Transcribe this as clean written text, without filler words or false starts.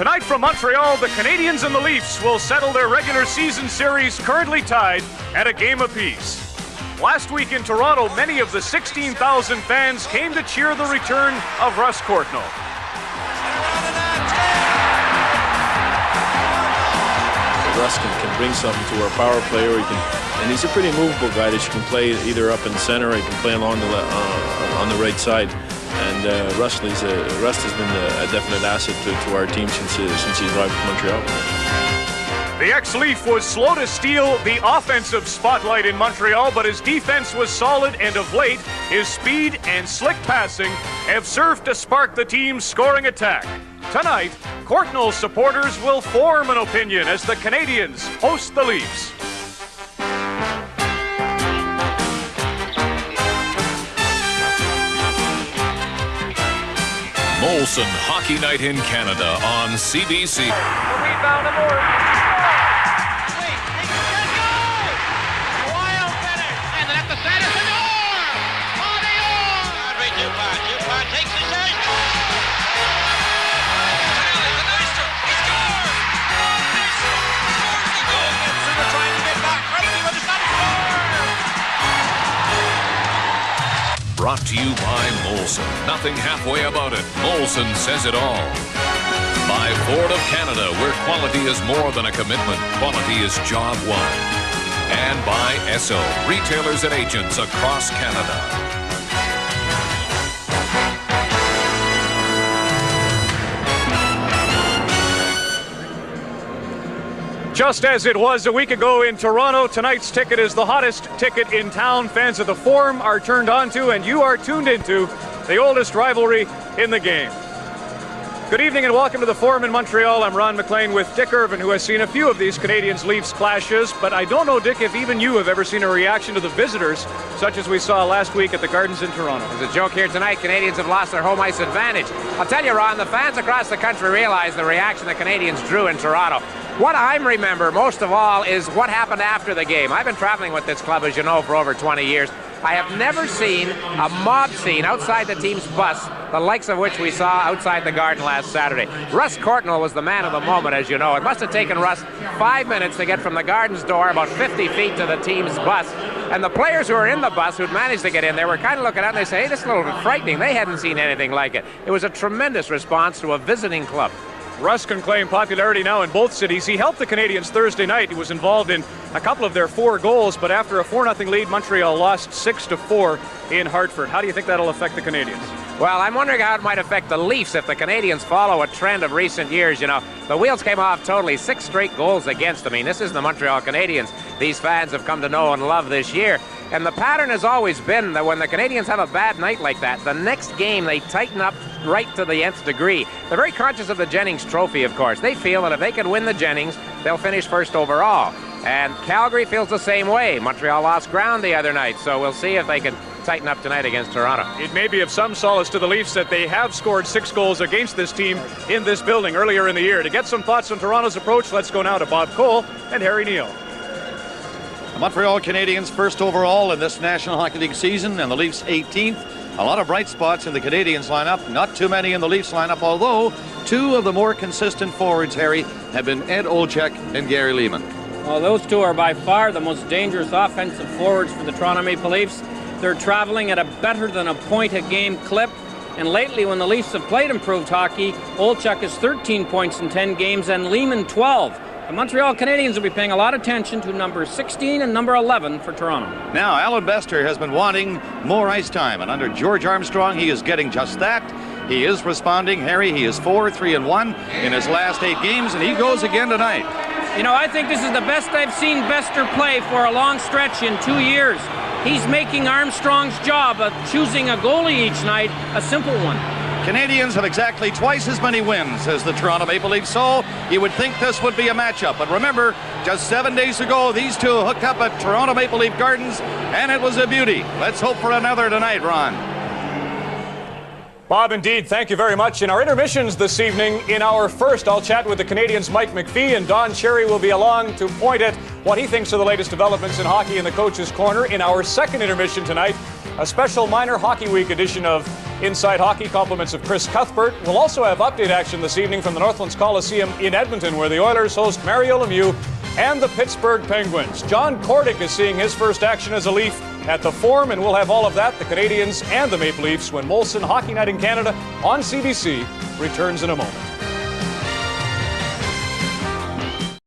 Tonight from Montreal, the Canadiens and the Leafs will settle their regular season series currently tied at a game apiece. Last week in Toronto, many of the 16,000 fans came to cheer the return of Russ Courtnall. Russ can bring something to our power play, or and he's a pretty movable guy that you can play either up in center or he can play along on the right side. And Russ has been a definite asset to our team since he's arrived from Montreal. The ex-Leaf was slow to steal the offensive spotlight in Montreal, but his defense was solid, and of late, his speed and slick passing have served to spark the team's scoring attack. Tonight, Courtnall's supporters will form an opinion as the Canadiens host the Leafs. Molson Hockey Night in Canada on CBC. The rebound of Irvin. Wait, he can go! Wild finish, and at the center, Senor! Andre Dupont takes the shot. The Meister, he scored! Meister scores the goal. Sugar trying to get back, Crosby with the shot, score! Brought to you by Molson. Nothing halfway about it. Molson says it all. By Ford of Canada, where quality is more than a commitment. Quality is job one. And by Esso, retailers and agents across Canada. Just as it was a week ago in Toronto, tonight's ticket is the hottest ticket in town. Fans of the Forum are turned on to, and you are tuned into the oldest rivalry in the game. Good evening and welcome to the Forum in Montreal. I'm Ron Maclean with Dick Irvin, who has seen a few of these Canadiens-Leafs clashes, but I don't know, Dick, if even you have ever seen a reaction to the visitors such as we saw last week at the Gardens in Toronto. There's a joke here tonight. Canadians have lost their home ice advantage. I'll tell you, Ron, the fans across the country realize the reaction the Canadiens drew in Toronto. What I remember most of all is what happened after the game. I've been traveling with this club, as you know, for over 20 years. I have never seen a mob scene outside the team's bus, the likes of which we saw outside the Garden last Saturday. Russ Courtnall was the man of the moment, as you know. It must have taken Russ 5 minutes to get from the Garden's door about 50 feet to the team's bus. And the players who were in the bus, who'd managed to get in there, were kind of looking out and they say, hey, this is a little bit frightening. They hadn't seen anything like it. It was a tremendous response to a visiting club. Russ can claim popularity now in both cities. He helped the Canadiens Thursday night. He was involved in a couple of their 4 goals, but after a 4-0 lead, Montreal lost 6-4 in Hartford. How do you think that'll affect the Canadiens? Well, I'm wondering how it might affect the Leafs if the Canadiens follow a trend of recent years. You know, the wheels came off totally. 6 straight goals against. I mean, this isn't the Montreal Canadiens these fans have come to know and love this year. And the pattern has always been that when the Canadiens have a bad night like that, the next game they tighten up right to the nth degree. They're very conscious of the Jennings Trophy, of course. They feel that if they can win the Jennings, they'll finish first overall. And Calgary feels the same way. Montreal lost ground the other night, so we'll see if they can tighten up tonight against Toronto. It may be of some solace to the Leafs that they have scored 6 goals against this team in this building earlier in the year. To get some thoughts on Toronto's approach, let's go now to Bob Cole and Harry Neale. The Montreal Canadiens first overall in this National Hockey League season, and the Leafs 18th. A lot of bright spots in the Canadiens lineup, not too many in the Leafs lineup, although 2 of the more consistent forwards, Harry, have been Ed Olczyk and Gary Leeman. Well, those 2 are by far the most dangerous offensive forwards for the Toronto Maple Leafs. They're traveling at a better than a point a game clip. And lately, when the Leafs have played improved hockey, Olczyk is 13 points in 10 games and Leeman 12. The Montreal Canadiens will be paying a lot of attention to number 16 and number 11 for Toronto. Now, Alan Bester has been wanting more ice time, and under George Armstrong, he is getting just that. He is responding. Harry, he is 4-3-1 in his last 8 games, and he goes again tonight. You know, I think this is the best I've seen Bester play for a long stretch in 2 years. He's making Armstrong's job of choosing a goalie each night a simple one. Canadiens have exactly twice as many wins as the Toronto Maple Leafs, so you would think this would be a matchup. But remember, just 7 days ago, these 2 hooked up at Toronto Maple Leaf Gardens, and it was a beauty. Let's hope for another tonight, Ron. Bob, indeed, thank you very much. In our intermissions this evening, in our first, I'll chat with the Canadiens' Mike McPhee, and Don Cherry will be along to point at what he thinks are the latest developments in hockey in the Coach's Corner. In our second intermission tonight, a special Minor Hockey Week edition of Inside Hockey, compliments of Chris Cuthbert. We'll also have update action this evening from the Northlands Coliseum in Edmonton, where the Oilers host Mario Lemieux and the Pittsburgh Penguins. John Kordick is seeing his first action as a Leaf at the Forum, and we'll have all of that, the Canadians and the Maple Leafs, when Molson Hockey Night in Canada on CBC returns in a moment.